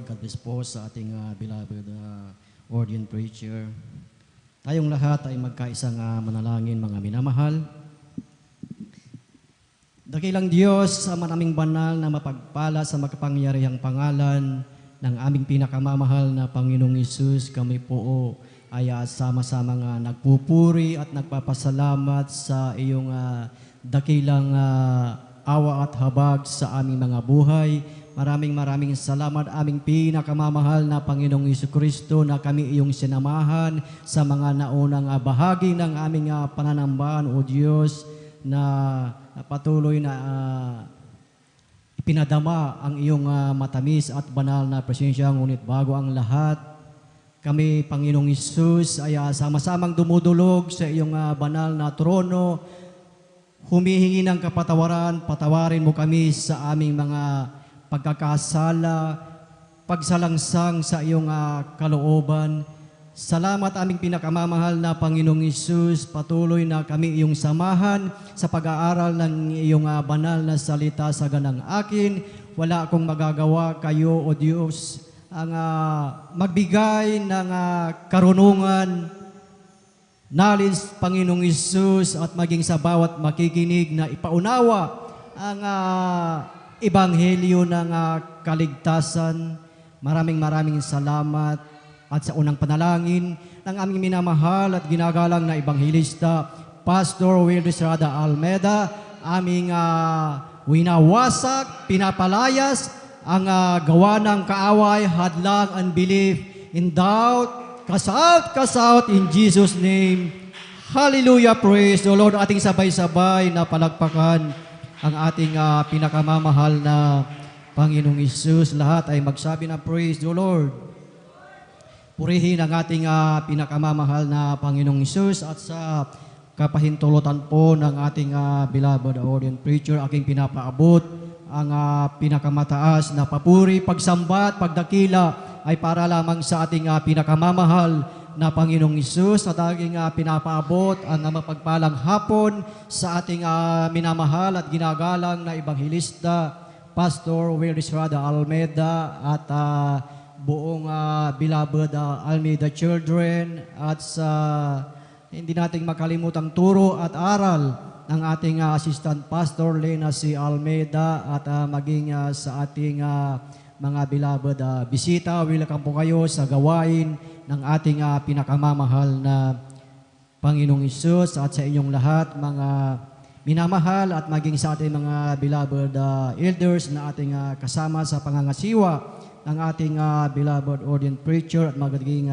God bless po sa ating beloved ordained preacher. Tayong lahat ay magkaisang manalangin, mga minamahal. Dakilang Diyos, sa manaming banal na mapagpala sa makapangyarihang pangalan ng aming pinakamamahal na Panginoong Hesus, kami po ay sama-sama nga nagpupuri at nagpapasalamat sa iyong dakilang awa at habag sa aming mga buhay. Maraming salamat aming pinakamamahal na Panginoong Jesucristo na kami iyong sinamahan sa mga naunang bahagi ng aming pananambahan, O Diyos, na patuloy na ipinadama ang iyong matamis at banal na presensya. Ngunit bago ang lahat, kami, Panginoong Hesus, ay sama-samang dumudulog sa iyong banal na trono, humihingi ng kapatawaran. Patawarin mo kami sa aming mga pagkakasala, pagsalangsang sa iyong kalooban. Salamat aming pinakamamahal na Panginoong Hesus, patuloy na kami iyong samahan sa pag-aaral ng iyong banal na salita sa ganang akin. Wala akong magagawa, kayo, O Diyos, ang magbigay ng karunungan, knowledge, Panginoong Hesus, at maging sa bawat makikinig na ipaunawa ang ebanghelyo ng kaligtasan. Maraming salamat. At sa unang panalangin ng aming minamahal at ginagalang na ebanghelista, Pastor Will Estrada Almeda, aming winawasak, pinapalayas ang gawa ng kaaway, hadlang, unbelief, in doubt, cast out in Jesus' name. Hallelujah, praise the Lord. Ating sabay-sabay na palakpakan ang ating pinakamamahal na Panginoong Hesus. Lahat ay magsabi na praise the Lord. Purihin ang ating pinakamamahal na Panginoong Hesus. At sa kapahintulutan po ng ating beloved ordained preacher, aking pinapaabot ang pinakamataas na papuri, pagsambat, pagdakila ay para lamang sa ating pinakamamahal na Panginoong Hesus. At aking pinapaabot ang mapagpalang hapon sa ating minamahal at ginagalang na ebanghelista, Pastor Will Estrada Almeda, at buong beloved Almeida children, at sa hindi nating makalimutang turo at aral ng ating assistant pastor Lena C. Almeida, at maging sa ating mga beloved bisita. Welcome po kayo sa gawain ng ating pinakamamahal na Panginoong Hesus, at sa inyong lahat mga minamahal, at maging sa ating mga beloved elders na ating kasama sa pangangasiwa ng ating beloved ordained preacher, at magiging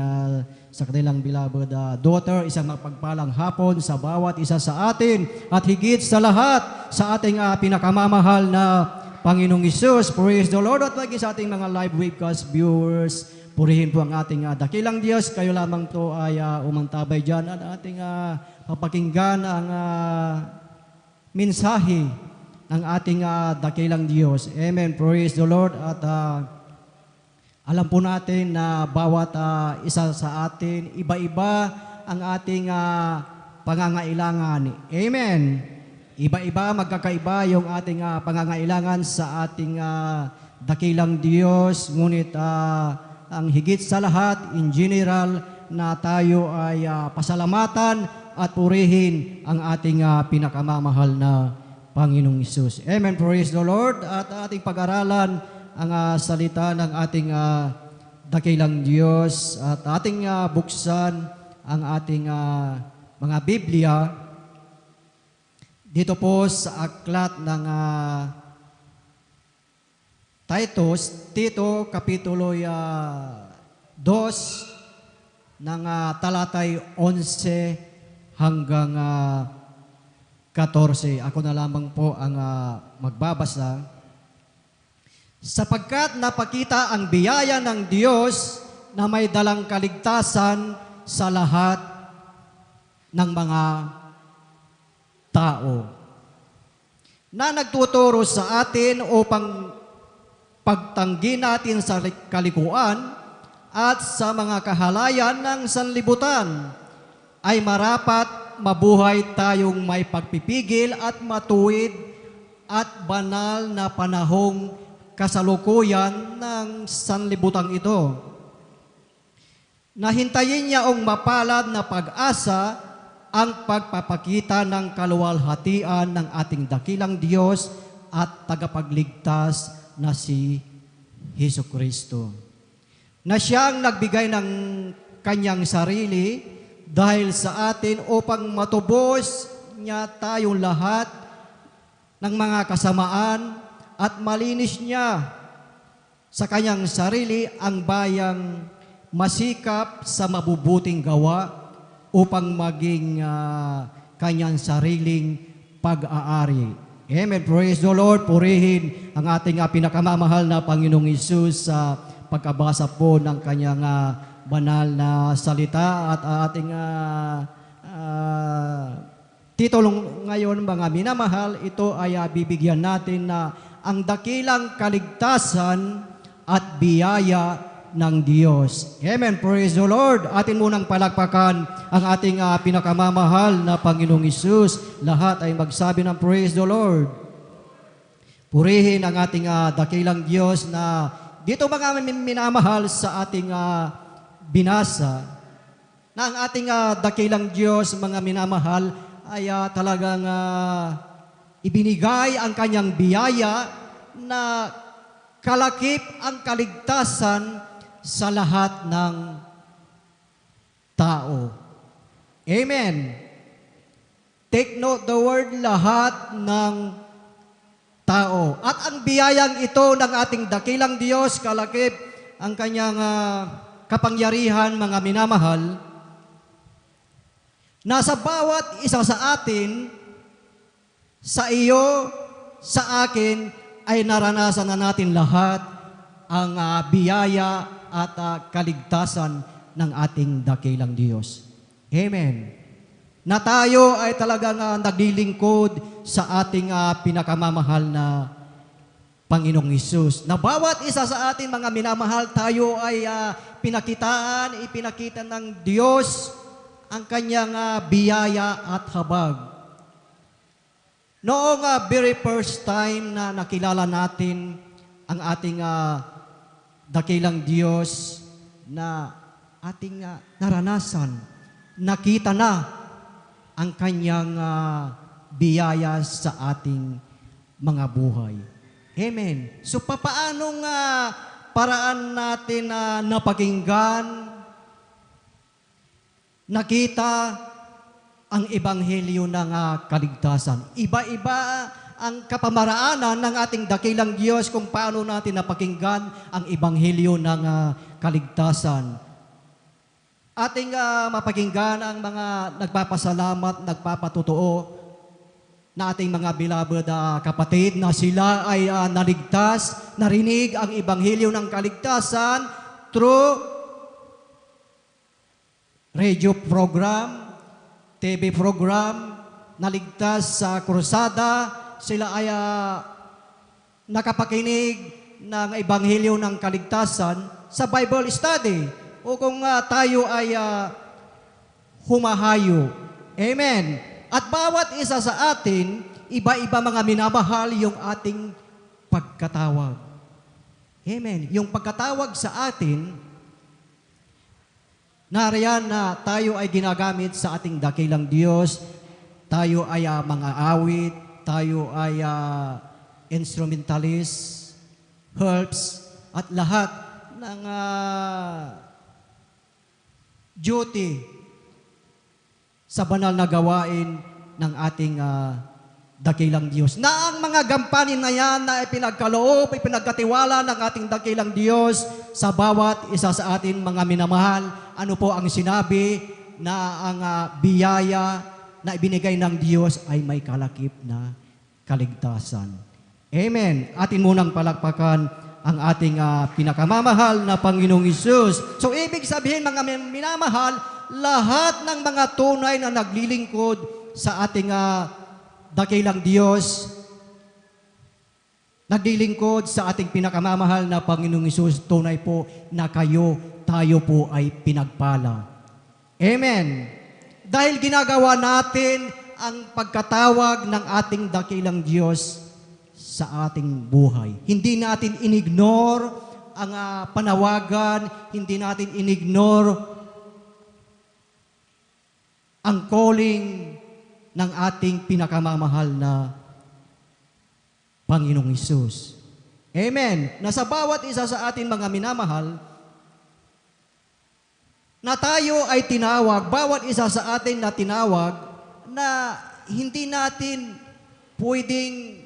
sa kanilang beloved daughter. Isang mapagpalang hapon sa bawat isa sa atin, at higit sa lahat sa ating pinakamamahal na Panginoong Hesus. Praise the Lord. At maging sa ating mga live webcast viewers, purihin po ang ating dakilang Diyos. Kayo lamang to ay umantabay dyan, at ating papakinggan ang mensahe ng ating dakilang Diyos. Amen. Praise the Lord. At alam po natin na bawat isa sa atin, iba-iba ang ating pangangailangan. Amen. Iba-iba, magkakaiba yung ating pangangailangan sa ating dakilang Diyos. Ngunit ang higit sa lahat, in general, na tayo ay pasalamatan at purihin ang ating pinakamamahal na Panginoong Hesus. Amen. Praise the Lord. At ating pag-aralan ang salita ng ating dakilang Diyos, at ating buksan ang ating mga Biblia dito po sa aklat ng Tito, Kapitulo 2, ng talatay 11 hanggang 14. Ako na lamang po ang magbabasa. Sapagkat napakita ang biyaya ng Diyos na may dalang kaligtasan sa lahat ng mga tao, na nagtuturo sa atin upang pagtanggi natin sa kalikuan at sa mga kahalayan ng sanlibutan, ay marapat mabuhay tayong may pagpipigil at matuwid at banal na panahong kasalukuyan ng sanlibutan ito. Nahintayin niya ang mapalad na pag-asa ang pagpapakita ng kaluwalhatian ng ating dakilang Diyos at tagapagligtas na si Hesukristo, na siyang nagbigay ng kanyang sarili dahil sa atin upang matubos niya tayong lahat ng mga kasamaan at malinis niya sa kanyang sarili ang bayang masikap sa mabubuting gawa upang maging kanyang sariling pag-aari. Amen. Praise the Lord. Purihin ang ating pinakamamahal na Panginoong Hesus sa pagkabasa po ng kanyang banal na salita at ating titulong ngayon, mga minamahal, ito ay bibigyan natin na ang dakilang kaligtasan at biyaya ng Diyos. Amen. Praise the Lord. Atin munang palakpakan ang ating pinakamamahal na Panginoong Hesus. Lahat ay magsabi ng praise the Lord. Purihin ang ating dakilang Diyos na dito mga minamahal sa ating binasa, na ang ating dakilang Diyos, mga minamahal, ay talagang ibinigay ang kanyang biyaya na kalakip ang kaligtasan sa lahat ng tao. Amen. Take note the word, lahat ng tao. At ang biyayang ito ng ating dakilang Diyos, kalakip ang kanyang kapangyarihan, mga minamahal, nasa bawat isa sa atin, sa iyo, sa akin, ay naranasan na natin lahat ang biyaya at kaligtasan ng ating dakilang Diyos. Amen. Na tayo ay talagang naglilingkod sa ating pinakamamahal na Panginoong Hesus. Na bawat isa sa atin, mga minamahal, tayo ay ipinakita ng Diyos ang kanyang biyaya at habag. Noong very first time na nakilala natin ang ating dakilang Diyos na ating naranasan, nakita na ang kanyang biyaya sa ating mga buhay. Amen. So papaanong paraan natin na napakinggan, nakita ang ebanghelyo ng kaligtasan? Iba-iba ang kapamaraanan ng ating dakilang Diyos kung paano natin napakinggan ang ebanghelyo ng kaligtasan. Ating mapakinggan ang mga nagpapasalamat, nagpapatotoo na ating mga beloved kapatid na sila ay naligtas, narinig ang ebanghelyo ng kaligtasan through radio program, TV program, naligtas sa krusada. Sila ay nakapakinig ng ebanghelyo ng kaligtasan sa Bible study. O kung tayo ay humahayo. Amen. At bawat isa sa atin, iba-iba, mga minamahal, yung ating pagkatawag. Amen. Yung pagkatawag sa atin, nariyan na tayo ay ginagamit sa ating dakilang Diyos. Tayo ay mga awit, tayo ay instrumentalist, helps, at lahat ng duty sa banal na gawain ng ating dakilang Diyos. Na ang mga gampanin na yan na ipinagkaloob, ipinagkatiwala ng ating dakilang Diyos sa bawat isa sa atin, mga minamahal. Ano po ang sinabi na ang biyaya na ibinigay ng Diyos ay may kalakip na kaligtasan. Amen. Atin munang palakpakan ang ating pinakamamahal na Panginoong Hesus. So, ibig sabihin, mga minamahal, lahat ng mga tunay na naglilingkod sa ating dakilang Diyos, naglilingkod sa ating pinakamamahal na Panginoong Hesus, tunay po na tayo po ay pinagpala. Amen. Dahil ginagawa natin ang pagkatawag ng ating dakilang Diyos sa ating buhay. Hindi natin inignore ang panawagan, hindi natin inignore ang calling ng ating pinakamamahal na Panginoong Hesus. Amen. Na sa bawat isa sa atin mga minamahal, na tayo ay tinawag, bawat isa sa atin na tinawag, na hindi natin pwedeng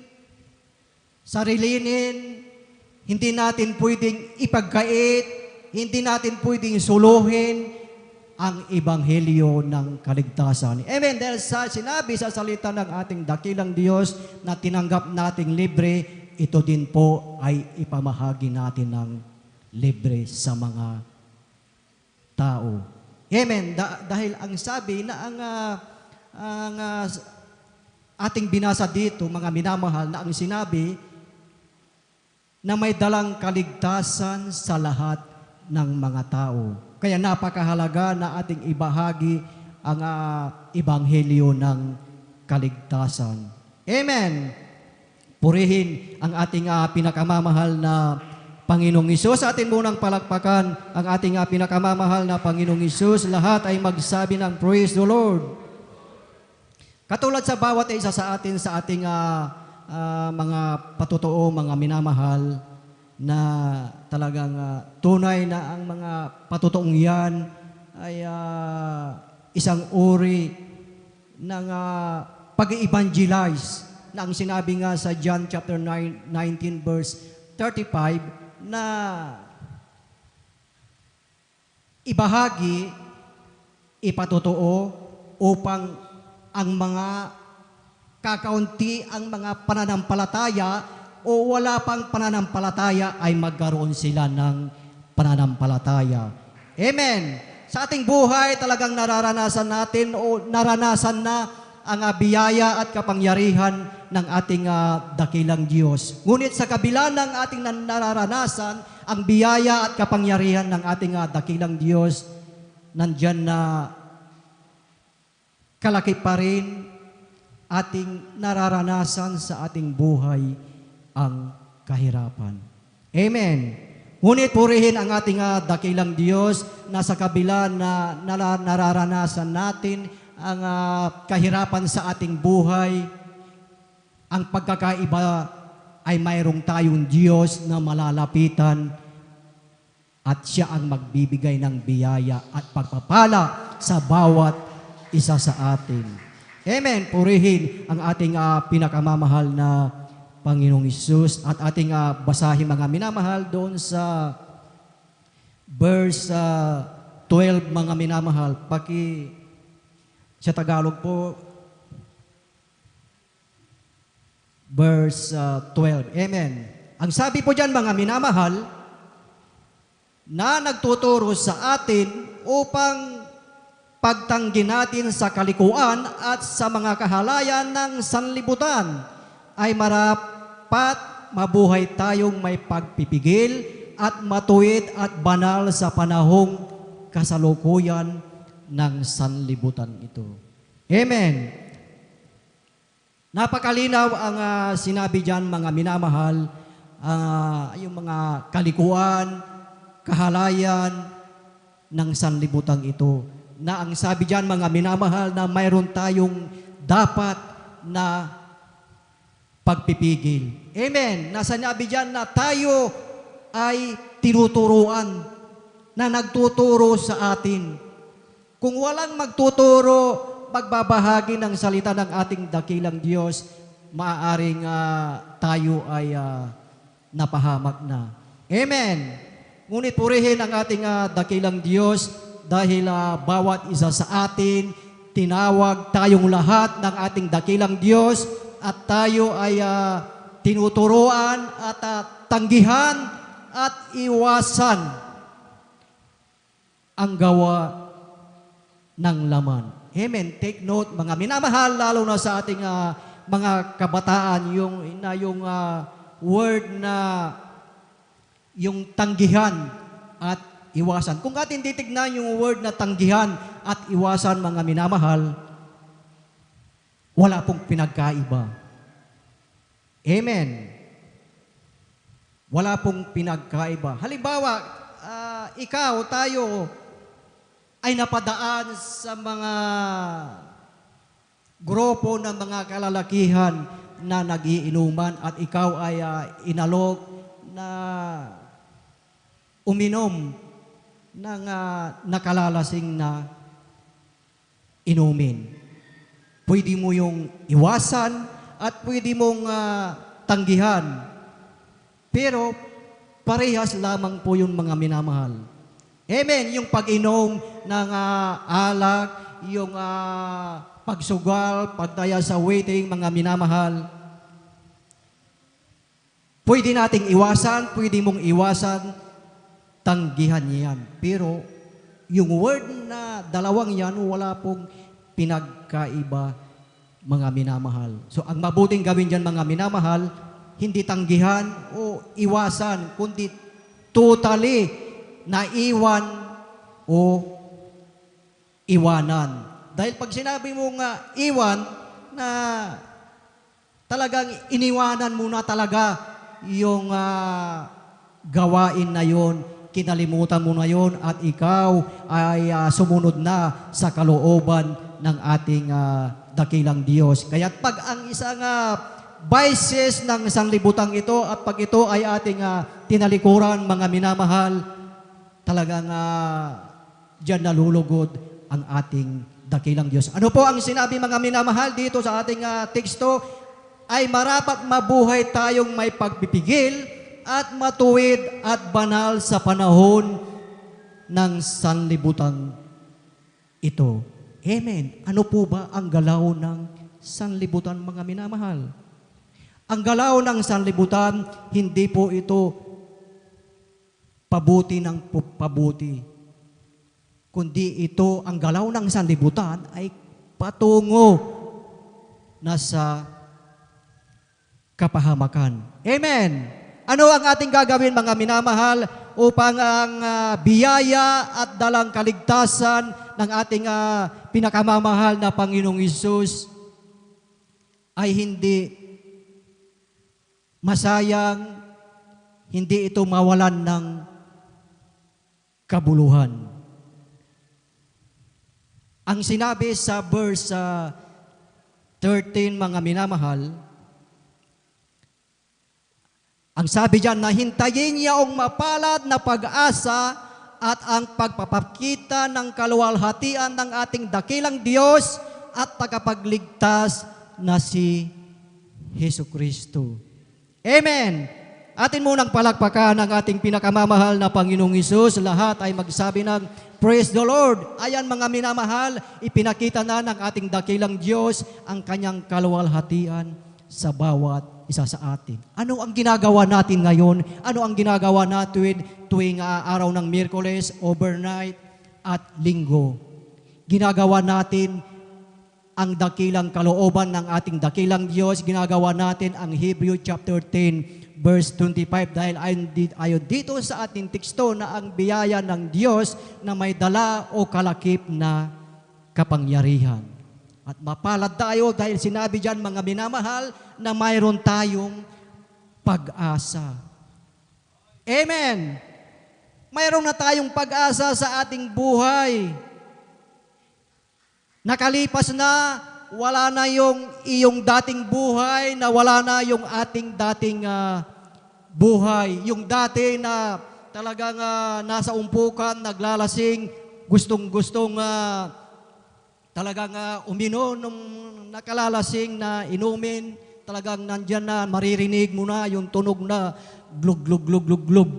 sarilinin, hindi natin pwedeng ipagkait, hindi natin pwedeng suluhin ang ebanghelyo ng kaligtasan. Amen. Dahil sa sinabi sa salita ng ating dakilang Diyos na tinanggap nating libre, ito din po ay ipamahagi natin ng libre sa mga tao. Amen. Dahil ang sabi na ang ating binasa dito, mga minamahal, na ang sinabi na may dalang kaligtasan sa lahat ng mga tao. Kaya napakahalaga na ating ibahagi ang ebanghelyo ng kaligtasan. Amen. Purihin ang ating pinakamamahal na Panginoong Hesus. Sa atin munang palakpakan ang ating pinakamamahal na Panginoong Hesus. Lahat ay magsabi ng praise the Lord. Katulad sa bawat isa sa atin sa ating mga patotoo, mga minamahal, na talagang tunay na ang mga patotoong yan ay isang uri ng pag-evangelize na ang sinabi nga sa John chapter 19 verse 35 na ibahagi, ipatotoo upang ang mga kakaunti, ang mga pananampalataya o wala pang pananampalataya ay magkaroon sila ng pananampalataya. Amen. Sa ating buhay talagang nararanasan natin o naranasan na ang biyaya at kapangyarihan ng ating dakilang Diyos. Ngunit sa kabila ng ating nararanasan, ang biyaya at kapangyarihan ng ating dakilang Diyos, nandyan na kalaki pa rin ating nararanasan sa ating buhay ang kahirapan. Amen. Ngunit purihin ang ating dakilang Diyos na sa kabila na nararanasan natin ang kahirapan sa ating buhay, ang pagkakaiba ay mayroong tayong Diyos na malalapitan at siya ang magbibigay ng biyaya at pagpapala sa bawat isa sa atin. Amen. Purihin ang ating pinakamamahal na Panginoong Hesus at ating basahin mga minamahal doon sa verse 12 mga minamahal. Sa Tagalog po, verse 12. Amen. Ang sabi po dyan mga minamahal, na nagtuturo sa atin upang pagtanggi natin sa kalikuan at sa mga kahalayan ng sanlibutan ay marapat mabuhay tayong may pagpipigil at matuwid at banal sa panahong kasalukuyan ng sanlibutan ito. Amen. Napakalinaw ang sinabi dyan mga minamahal, yung mga kalikuan, kahalayan ng sanlibutan ito. Na ang sabi dyan mga minamahal na mayroon tayong dapat na pagpipigil. Amen. Nasanabi dyan na tayo ay tinuturuan, na nagtuturo sa atin. Kung walang magtuturo, magbabahagi ng salita ng ating dakilang Diyos, maaaring tayo ay napahamak na. Amen. Ngunit purihin ang ating dakilang Diyos dahil bawat isa sa atin, tinawag tayong lahat ng ating dakilang Diyos at tayo ay tinuturuan at tanggihan at iwasan ang gawa ng laman. Amen. Take note, mga minamahal, lalo na sa ating mga kabataan, yung word na yung tanggihan at iwasan. Kung atin titignan yung word na tanggihan at iwasan, mga minamahal, wala pong pinagkaiba. Amen. Wala pong pinagkaiba. Halimbawa, ikaw, tayo, ay napadaan sa mga grupo ng mga kalalakihan na nagiinuman at ikaw ay inalok na uminom ng nakalalasing na inumin. Pwede mo yung iwasan at pwede mong tanggihan. Pero parehas lamang po yung mga minamahal. Amen. Yung pag-inom ng alak, yung pagsugal, pagdaya sa waiting, mga minamahal, pwede nating iwasan, pwede mong iwasan, tanggihan yan. Pero yung word na dalawang yan, wala pong pinagkaiba, mga minamahal. So ang mabuting gawin dyan, mga minamahal, hindi tanggihan o iwasan, kundi totally naiwan o iwanan. Dahil pag sinabi mo nga iwan, na talagang iniwanan mo na talaga yung gawain na yon, kinalimutan mo na yon at ikaw ay sumunod na sa kalooban ng ating dakilang Diyos. Kaya pag ang isang vices ng sanglibutang ito at pag ito ay ating tinalikuran, mga minamahal, talagang dyan nalulugod ang ating dakilang Diyos. Ano po ang sinabi, mga minamahal, dito sa ating teksto? Ay marapat mabuhay tayong may pagpipigil at matuwid at banal sa panahon ng sanlibutan ito. Amen. Ano po ba ang galaw ng sanlibutan, mga minamahal? Ang galaw ng sanlibutan, hindi po ito pabuti ng pabuti, kundi ito, ang galaw ng sanlibutan ay patungo na sa kapahamakan. Amen. Ano ang ating gagawin, mga minamahal, upang ang biyaya at dalang kaligtasan ng ating pinakamamahal na Panginoong Hesus ay hindi masayang, hindi ito mawalan ng kabuluhan. Ang sinabi sa verse 13, mga minamahal, ang sabi diyan na hintayin niya ang mapalad na pag-asa at ang pagpapakita ng kaluwalhatian ng ating dakilang Diyos at tagapagligtas na si Jesucristo. Amen. Atin munang palakpakan ang ating pinakamamahal na Panginoong Hesus. Lahat ay magsabi ng Praise the Lord. Ayan, mga minamahal, ipinakita na ng ating dakilang Diyos ang kanyang kaluwalhatian sa bawat isa sa atin. Ano ang ginagawa natin ngayon? Ano ang ginagawa natin tuwing araw ng Miyerkules, overnight at Linggo? Ginagawa natin ang dakilang kalooban ng ating dakilang Diyos. Ginagawa natin ang Hebrew chapter 10 verse 25, dahil ayon dito sa ating teksto na ang biyaya ng Diyos na may dala o kalakip na kapangyarihan. At mapalad tayo dahil sinabi diyan, mga minamahal, na mayroon tayong pag-asa. Amen! Mayroon na tayong pag-asa sa ating buhay. Nakalipas na, wala na yung iyong dating buhay, na wala na yung ating dating buhay. Yung dati na talagang nasa umpukan, naglalasing, gustong-gustong talagang uminom nung nakalalasing na inumin, talagang nandyan na, maririnig mo na yung tunog na glug, glug, glug, glug, glug,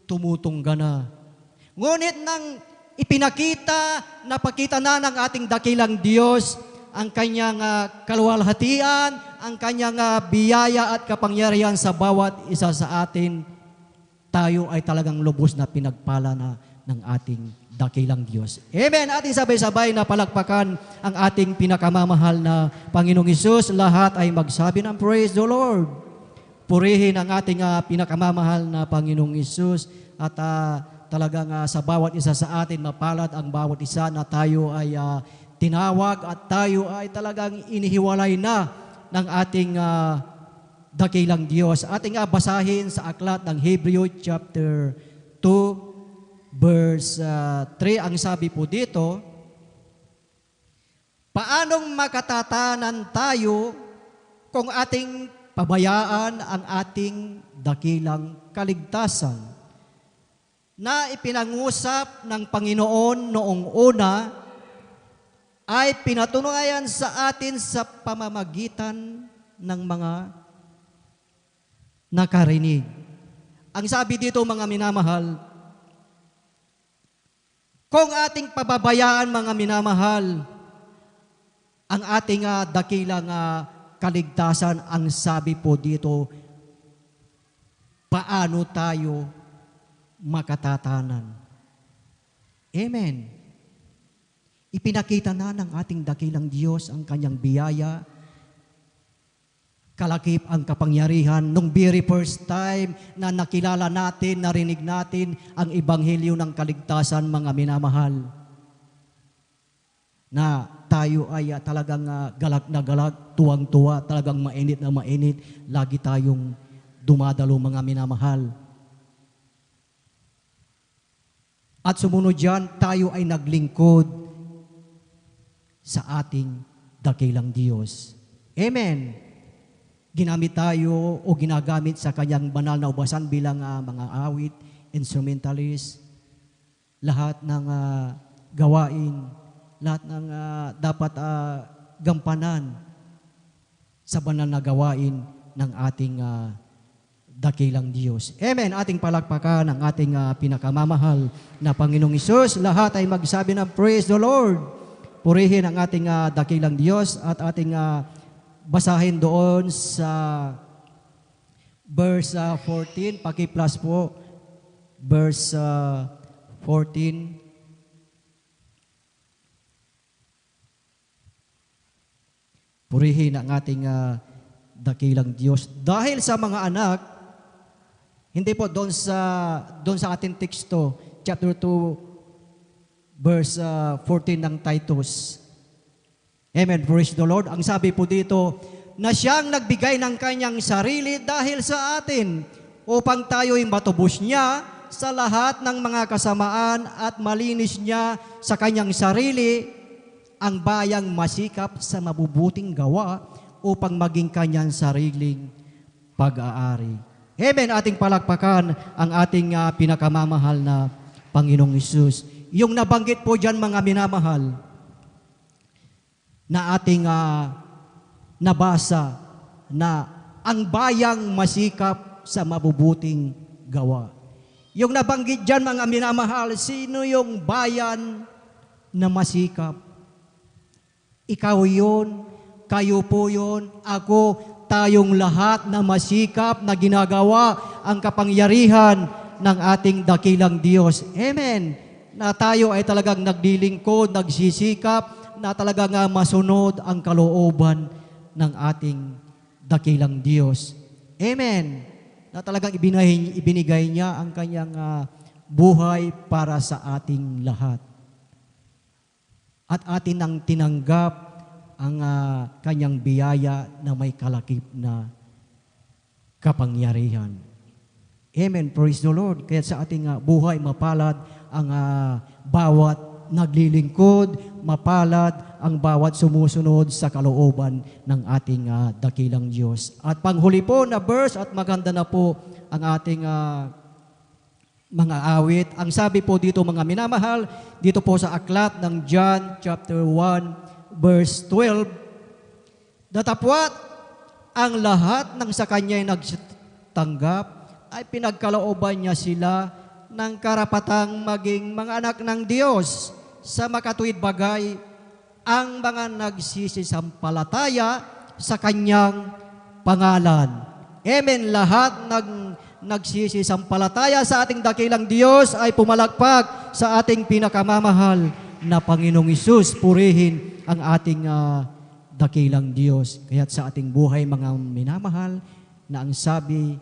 tumutungga na. Ngunit nang ipinakita, napakita na ng ating dakilang Diyos ang kanyang kaluwalhatian, ang kanyang biyaya at kapangyarihan sa bawat isa sa atin, tayo ay talagang lubos na pinagpala na ng ating dakilang Diyos. Amen. Ating sabay-sabay na palakpakan ang ating pinakamamahal na Panginoong Hesus. Lahat ay magsabi ng Praise the Lord. Purihin ang ating pinakamamahal na Panginoong Hesus at talagang sa bawat isa sa atin, mapalad ang bawat isa na tayo ay tinawag at tayo ay talagang inihiwalay na ng ating dakilang Diyos. Ating basahin sa aklat ng Hebrew chapter 2 verse 3. Ang sabi po dito, paanong makatatanan tayo kung ating pabayaan ang ating dakilang kaligtasan na ipinangusap ng Panginoon noong una ay pinatunayan sa atin sa pamamagitan ng mga nakarinig. Ang sabi dito, mga minamahal, kung ating pababayaan, mga minamahal, ang ating dakilang kaligtasan, ang sabi po dito, paano tayo makatatanan? Amen. Ipinakita na ng ating dakilang Diyos ang kanyang biyaya, kalakip ang kapangyarihan nung very first time na nakilala natin, narinig natin ang ebanghelyo ng kaligtasan, mga minamahal. Na tayo ay talagang galak na galak, tuwang-tuwa, talagang mainit na mainit, lagi tayong dumadalo, mga minamahal. At sumunod dyan, tayo ay naglingkod sa ating dakilang Diyos. Amen. Ginamit tayo o ginagamit sa kanyang banal na ubasan bilang mga awit, instrumentalist, lahat ng gawain, lahat ng dapat gampanan sa banal na gawain ng ating dakilang Diyos. Amen. Ating palakpakan ang ating pinakamamahal na Panginoong Hesus. Lahat ay magsabi ng praise the Lord. Purihin ang ating dakilang Diyos at ating basahin doon sa verse 14. Paki-plus po. Verse 14. Purihin ang ating dakilang Diyos. Dahil sa mga anak, hindi po doon sa ating teksto, chapter 2, verse 14 ng Titus. Amen, praise the Lord. Ang sabi po dito, na siyang nagbigay ng kanyang sarili dahil sa atin, upang tayo'y matubos niya sa lahat ng mga kasamaan at malinis niya sa kanyang sarili ang bayang masikap sa mabubuting gawa upang maging kanyang sariling pag-aari. Amen, ating palakpakan ang ating pinakamamahal na Panginoong Hesus. Yung nabanggit po dyan, mga minamahal, na ating nabasa na ang bayang masikap sa mabubuting gawa. Yung nabanggit dyan, mga minamahal, sino yung bayan na masikap? Ikaw yun, kayo po yun, ako, tayong lahat na masikap na ginagawa ang kapangyarihan ng ating dakilang Diyos. Amen. Na tayo ay talagang nagdilingkod, nagsisikap, na talagang masunod ang kalooban ng ating dakilang Diyos. Amen. Na talagang ibinigay niya ang kanyang buhay para sa ating lahat. At atin nang tinanggap ang kanyang biyaya na may kalakip na kapangyarihan. Amen. Praise the Lord. Kaya sa ating buhay, mapalad ang bawat naglilingkod, mapalad ang bawat sumusunod sa kalooban ng ating dakilang Diyos. At panghuli po na verse, at maganda na po ang ating mga awit. Ang sabi po dito, mga minamahal, dito po sa aklat ng John chapter 1, verse 12, datapwat ang lahat ng sa kanya'y nagtanggap ay pinagkalooban niya sila ng karapatang maging mga anak ng Diyos sa makatuwid bagay ang mga nagsisisampalataya sa kanyang pangalan. Amen. Lahat nagsisisampalataya sa ating dakilang Diyos ay pumalagpak sa ating pinakamamahal na Panginoong Hesus. Purihin ang ating dakilang Diyos. Kaya't sa ating buhay, mga minamahal, na ang sabi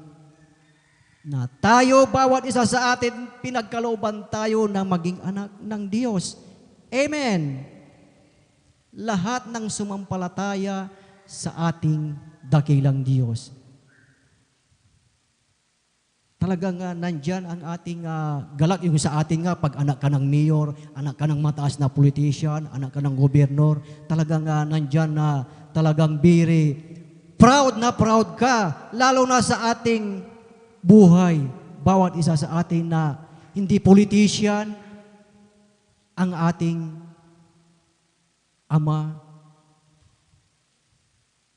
na tayo, bawat isa sa atin, pinagkalooban tayo na maging anak ng Diyos. Amen. Lahat ng sumampalataya sa ating dakilang Diyos. Talagang nandyan ang ating galak, yung sa ating pag anak ka ng mayor, anak ka ng mataas na politician, anak ka ng gobernador, talagang nandyan na talagang very proud na proud ka, lalo na sa ating buhay. Bawat isa sa atin na hindi politician, ang ating ama,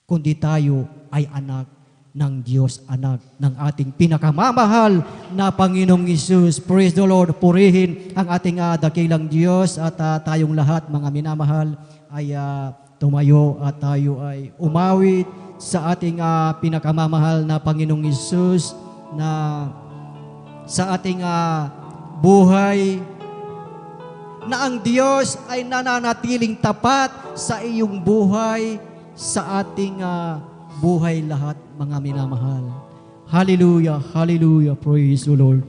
kundi tayo ay anak ng Diyos, anak ng ating pinakamamahal na Panginoong Hesus. Praise the Lord. Purihin ang ating dakilang Diyos at tayong lahat, mga minamahal, ay tumayo at tayo ay umawit sa ating pinakamamahal na Panginoong Hesus na sa ating buhay na ang Diyos ay nananatiling tapat sa iyong buhay, sa ating buhay lahat, mga minamahal. Hallelujah, hallelujah, praise the Lord.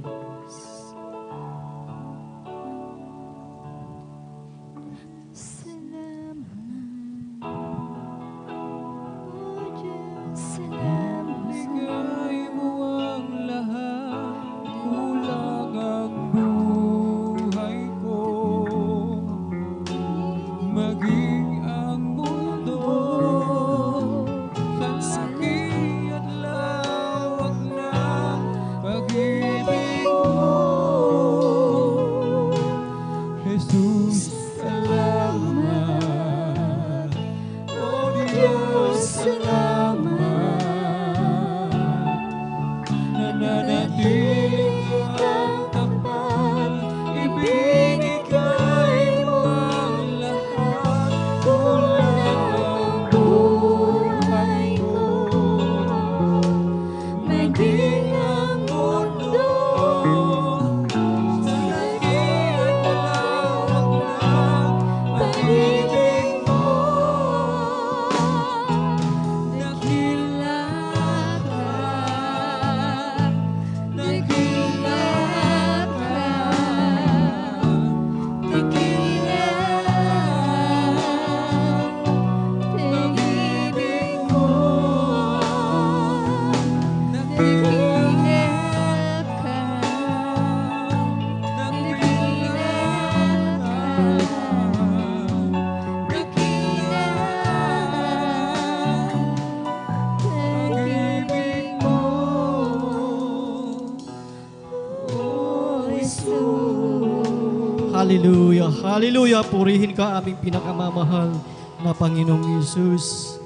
Hallelujah, hallelujah. Purihin ka aming pinakamamahal na Panginoong Hesus.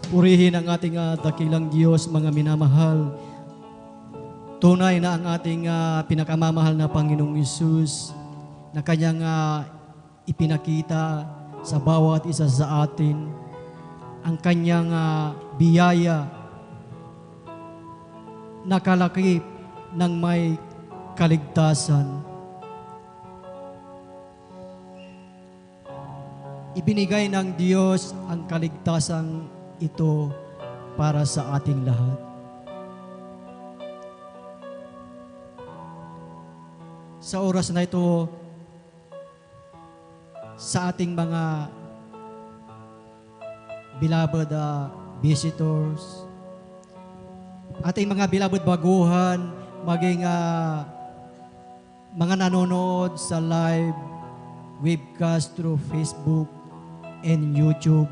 Purihin ang ating dakilang Diyos, mga minamahal. Tunay na ang ating pinakamamahal na Panginoong Hesus na Kanyang ipinakita sa bawat isa sa atin ang Kanyang biyaya na kalakip ng may kaligtasan. Ibinigay ng Diyos ang kaligtasang ito para sa ating lahat. Sa oras na ito, sa ating mga beloved visitors, ating mga beloved baguhan, maging mga nanonood sa live webcast through Facebook and YouTube.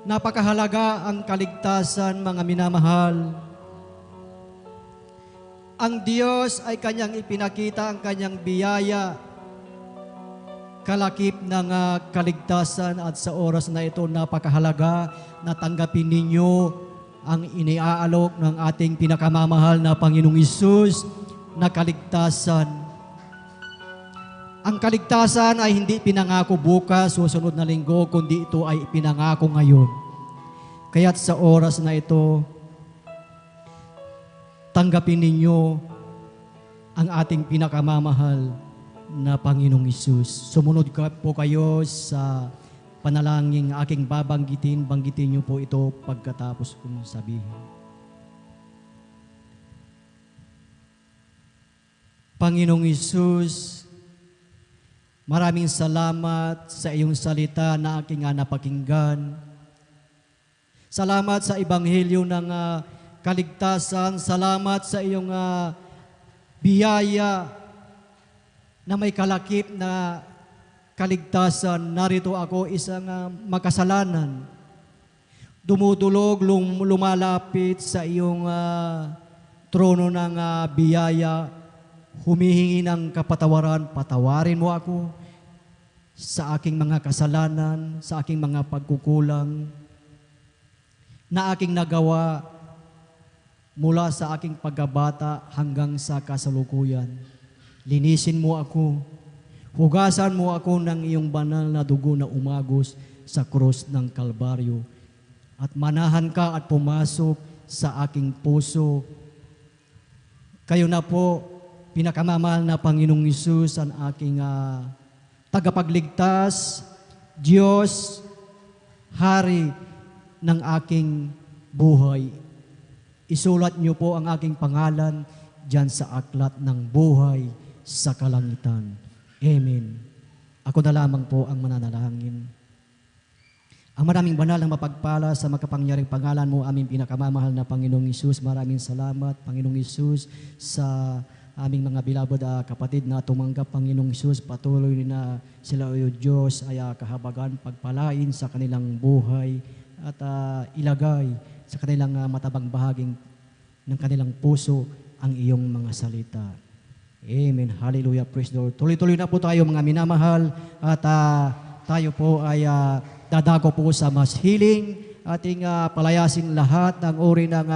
Napakahalaga ang kaligtasan, mga minamahal. Ang Diyos ay Kanyang ipinakita ang Kanyang biyaya, kalakip ng kaligtasan, at sa oras na ito napakahalaga na tanggapin ninyo ang iniaalok ng ating pinakamamahal na Panginoong Hesus na kaligtasan. Ang kaligtasan ay hindi pinangako bukas, susunod na linggo, kundi ito ay pinangako ngayon. Kaya't sa oras na ito, tanggapin ninyo ang ating pinakamamahal na Panginoong Hesus. Sumunod po kayo sa panalangin aking babanggitin. Banggitin niyo po ito pagkatapos kong sabihin. Panginoong Hesus, maraming salamat sa iyong salita na aking napakinggan. Salamat sa ebanghelyo ng kaligtasan. Salamat sa iyong biyaya na may kalakip na kaligtasan. Narito ako, isang makasalanan. Dumudulog, lumalapit sa iyong trono ng biyaya. Humihingi ng kapatawaran. Patawarin mo ako sa aking mga kasalanan, sa aking mga pagkukulang na aking nagawa mula sa aking pagkabata hanggang sa kasalukuyan. Linisin mo ako, hugasan mo ako ng iyong banal na dugo na umagos sa krus ng Kalbaryo. At manahan ka at pumasok sa aking puso. Kayo na po, pinakamamahal na Panginoong Hesus, ang aking tagapagligtas, Diyos, Hari ng aking buhay. Isulat niyo po ang aking pangalan diyan sa aklat ng buhay sa kalangitan. Amen. Ako na lamang po ang mananalangin. Ang maraming banal na mapagpala sa makapangyarihang pangalan mo, aming pinakamamahal na Panginoong Hesus. Maraming salamat, Panginoong Hesus, sa aming mga bilabod kapatid na tumanggap, Panginoong Hesus. Patuloy na sila, O Diyos, ay kahabagan, pagpalain sa kanilang buhay at ilagay sa kanilang matabang bahaging ng kanilang puso ang iyong mga salita. Amen. Hallelujah. Praise the Lord. Tuloy-tuloy na po tayo, mga minamahal, at tayo po ay dadako po sa mass healing. Ating palayasin lahat ng uri ng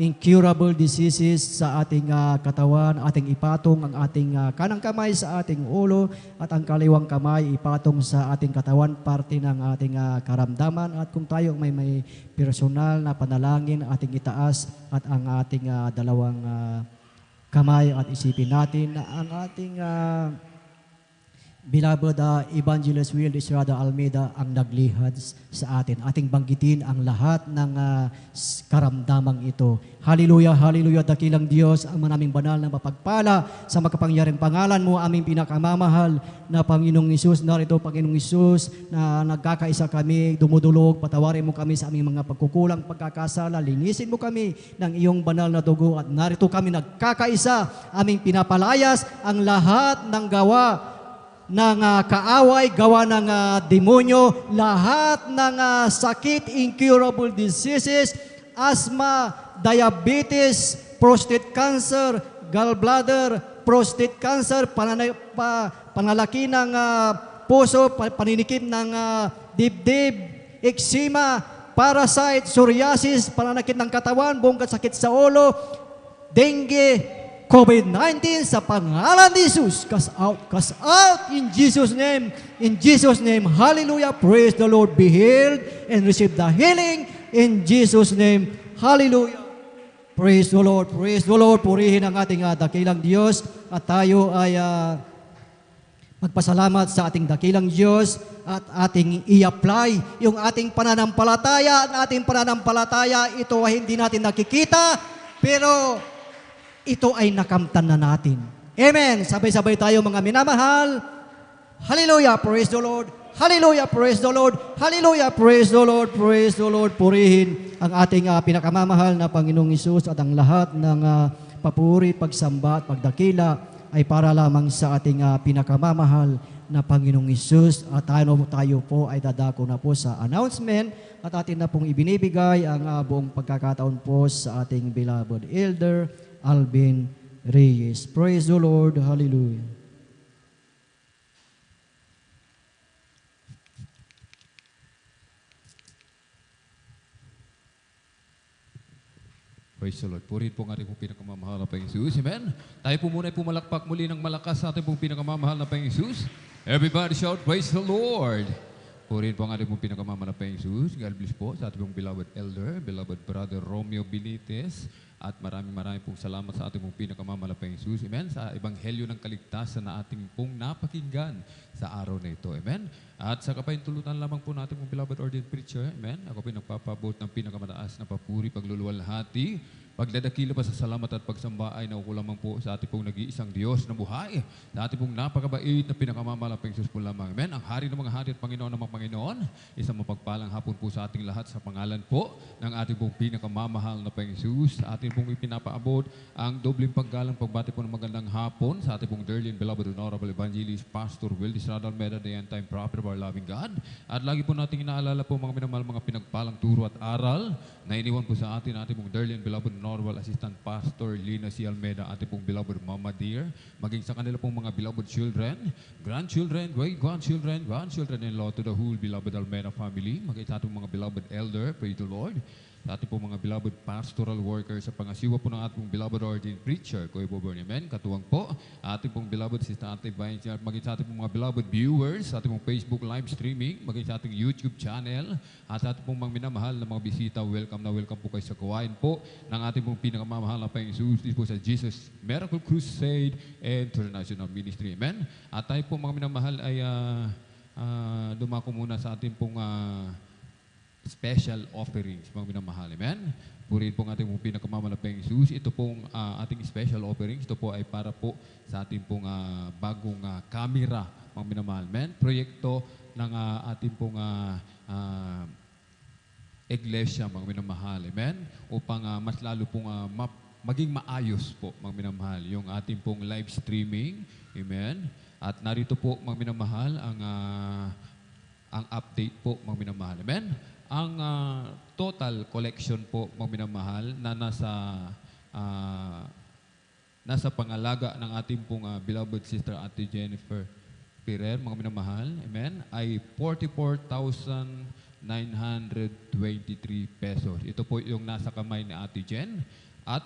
incurable diseases sa ating katawan. Ating ipatong ang ating kanang kamay sa ating ulo at ang kaliwang kamay ipatong sa ating katawan, parte ng ating karamdaman. At kung tayo may personal na panalangin, ating itaas at ang ating dalawang kamay at isipin natin na ang ating beloved Evangelist Will Estrada Almeida ang naglihad sa atin. Ating banggitin ang lahat ng karamdamang ito. Hallelujah, hallelujah, dakilang Diyos, ang manaming banal na mapagpala sa makapangyarihang pangalan mo, aming pinakamamahal na Panginoong Hesus. Narito, Panginoong Hesus, na nagkakaisa kami, dumudulog, patawarin mo kami sa aming mga pagkukulang, pagkakasala, linisin mo kami ng iyong banal na dugo, at narito kami nagkakaisa, aming pinapalayas ang lahat ng gawa ng kaaway, gawa ng demonyo, lahat ng sakit, incurable diseases, asthma, diabetes, prostate cancer, gallbladder, prostate cancer, panalaki ng puso, paninikip ng dibdib, eczema, parasite, psoriasis, pananakit ng katawan, bungkat sakit sa ulo, dengue, COVID-19, sa pangalan ni Jesus, cast out in Jesus' name, hallelujah, praise the Lord, be healed and receive the healing in Jesus' name, hallelujah, praise the Lord, purihin ang ating dakilang Diyos, at tayo ay magpasalamat sa ating dakilang Diyos at ating i-apply yung ating pananampalataya. Ang ating pananampalataya, ito ay hindi natin nakikita, pero ito ay nakamtan na natin. Amen. Sabay-sabay tayo, mga minamahal. Hallelujah, praise the Lord. Hallelujah, praise the Lord. Hallelujah, praise the Lord. Praise the Lord. Purihin ang ating pinakamamahal na Panginoong Hesus, at ang lahat ng papuri, pagsamba at pagdakila ay para lamang sa ating pinakamamahal na Panginoong Hesus. At tayo po ay dadako na po sa announcement, at atin na pong ibinibigay ang buong pagkakataon po sa ating beloved Elder Alvin Reyes. Praise the Lord. Hallelujah. Praise the Lord. Purihin po ang ating pong pinakamamahal na Panginoong Jesus. Amen. Tayo po muna ay pumalakpak muli ng malakas sa ating pong pinakamamahal na Panginoong Jesus. Everybody shout, praise the Lord. Purihin po ang ating pong pinakamamahal na Panginoong Jesus. God bless po sa ating pong beloved elder, beloved brother Romeo Benitez, At maraming pong salamat sa ating pong pinakamamalaking Jesus. Amen. Sa ebanghelyo ng kaligtasan na ating pong napakinggan sa araw na ito. Amen. At sa kapahintulutan lamang po natin pong beloved ordained preacher. Amen. Ako po nagpapabot ng pinakamataas na papuri, pagluluwalhati, pagdadakila pa sa salamat at pagsamba ay naukulamang po sa ating pong nag-iisang Diyos na buhay, sa ating pong napakabait na pinakamalaping Jesus po lamang. Amen. Ang hari ng mga hari at Panginoon ng mga Panginoon, isang mapagpalang hapon po sa ating lahat sa pangalan po ng ating pong pinakamamahal na Panginoon Jesus. Sa ating pong ipinapaabot ang dobling paggalang pagbati po ng magandang hapon sa ating pong dearly and beloved Honorable Evangelist Pastor Will Disrada Almeida, the end-time prophet of our loving God. At lagi po nating inaalala po mga minamahal, mga pinagpalang turo at aral na iniwan po sa ating pong dearly and beloved Honorable Assistant Pastor Lina C. Almeida, ating pong beloved Mama Dear, maging sa kanila pong mga beloved children, grandchildren, great-grandchildren, grandchildren-in-law to the whole beloved Almeida family, maging sa ating mga beloved elder, praise the Lord, sa ating pong mga beloved pastoral workers, sa pangasiwa po ng ating beloved ordained preacher, Kuya Bobo Amen, katuwang po, ating pong beloved Sister Ate Vine, maging sa ating pong mga beloved viewers, sa ating pong Facebook live streaming, maging sa ating YouTube channel, at sa ating pong mga minamahal na mga bisita, welcome po kayo sa gawain po ng ating pong pinakamamahal na Panginoon Jesus po sa Jesus Miracle Crusade International Ministry. Amen. At tayo po mga minamahal ay dumako muna sa ating pong special offerings, mga minamahal. Amen. Purihin po ang ating pong pinakamalaping Jesus. Ito pong ating special offerings. Ito po ay para po sa ating pong bagong camera, mga minamahal. Amen. Proyekto ng ating pong iglesia, mga minamahal. Amen. Upang mas lalo pong maging maayos po, mga minamahal, yung ating pong live streaming. Amen. At narito po, mga minamahal, ang update po, mga minamahal. Amen. Ang total collection po, mga minamahal, na nasa pangalaga ng ating pong beloved sister Ate Jennifer Pirer, mga minamahal, amen, ay 44,923 pesos. Ito po yung nasa kamay ni Ate Jen. At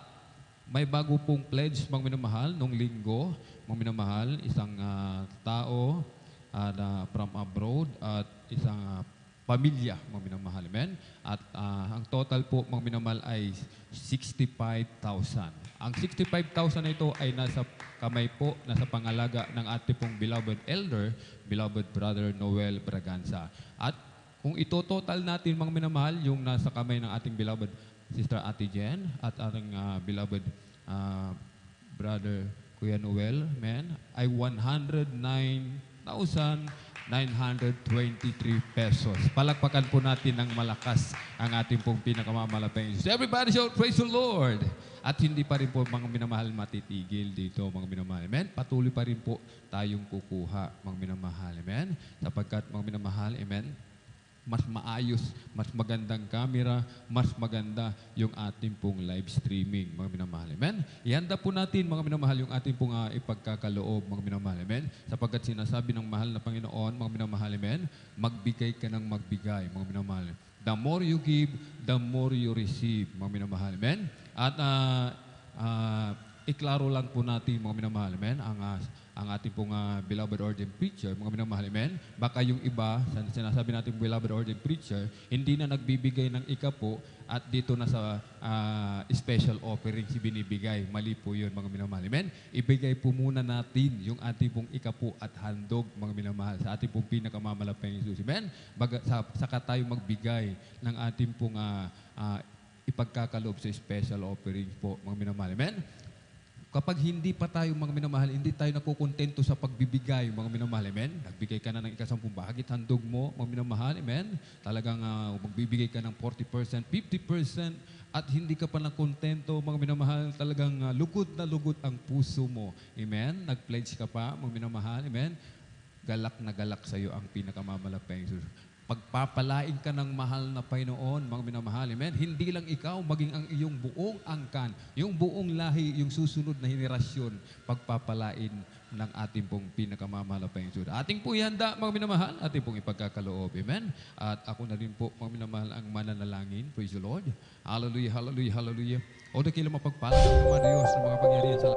may bago pong pledge, mga minamahal, nung linggo, mga minamahal, isang tao na from abroad at isang pamilya, mga minamahal. Amen? At ang total po, mga minamahal, ay 65,000. Ang 65,000 na ito ay nasa kamay po, nasa pangalaga ng ating pong beloved elder, beloved brother Noel Braganza. At kung ito-total natin, mga minamahal, yung nasa kamay ng ating beloved Sister Ate Jen at ating beloved brother Kuya Noel, amen, ay 109,923 pesos. Palakpakan po natin ng malakas ang ating pong pinakamamalaping Jesus. Everybody shout, praise the Lord! At hindi pa rin po, mga minamahal, matitigil dito, mga minamahal. Amen? Patuloy pa rin po tayong kukuha, mga minamahal. Amen? Sapagkat, mga minamahal, amen, mas maayos, mas magandang camera, mas maganda yung ating pong live streaming, mga minamahal. Amen? Ihanda po natin, mga minamahal, yung ating pong ipagkakaloob, mga minamahal. Amen? Sapagkat sinasabi ng mahal na Panginoon, mga minamahal, amen, magbigay ka ng magbigay, mga minamahal. The more you give, the more you receive, mga minamahal. Amen? At iklaro lang po natin, mga minamahal, amen, ang ating pong beloved ordained preacher, mga minamahal, amen. Baka yung iba, sinasabi natin beloved ordained preacher, hindi na nagbibigay ng ikapo at dito na sa special offering si binibigay. Mali po yun, mga minamahal, amen. Ibigay po muna natin yung ating pong ikapo at handog, mga minamahal, sa ating pong pinakamamalaping Jesus, amen. Saka tayo magbigay ng ating pong ipagkakaloob sa special offering po, mga minamahal, amen. Kapag hindi pa tayo, mga minamahal, hindi tayo nakukontento sa pagbibigay, mga minamahal, amen? Nagbigay ka na ng ikasampung bahagit handog mo, mga minamahal, amen? Talagang magbibigay ka ng 40%, 50%, at hindi ka pa nakontento, mga minamahal, talagang lugod na lugod ang puso mo, amen? Nag-pledge ka pa, mga minamahal, amen? Galak na galak sa iyo ang pinakamamalaping Jesus. Pagpapalain ka ng mahal na Panginoon, mga minamahal, amen? Hindi lang ikaw, maging ang iyong buong angkan, yung buong lahi, yung susunod na henerasyon, pagpapalain ng ating pong pinakamamahal na Panginoon. Ating po ihanda, mga minamahal, ating pong ipagkakaloob, amen? At ako na rin po, mga minamahal, ang mananalangin. Praise the Lord. Hallelujah, hallelujah, hallelujah. O dakila mapagpalang ng mga Diyos ng mga pangyarihan sa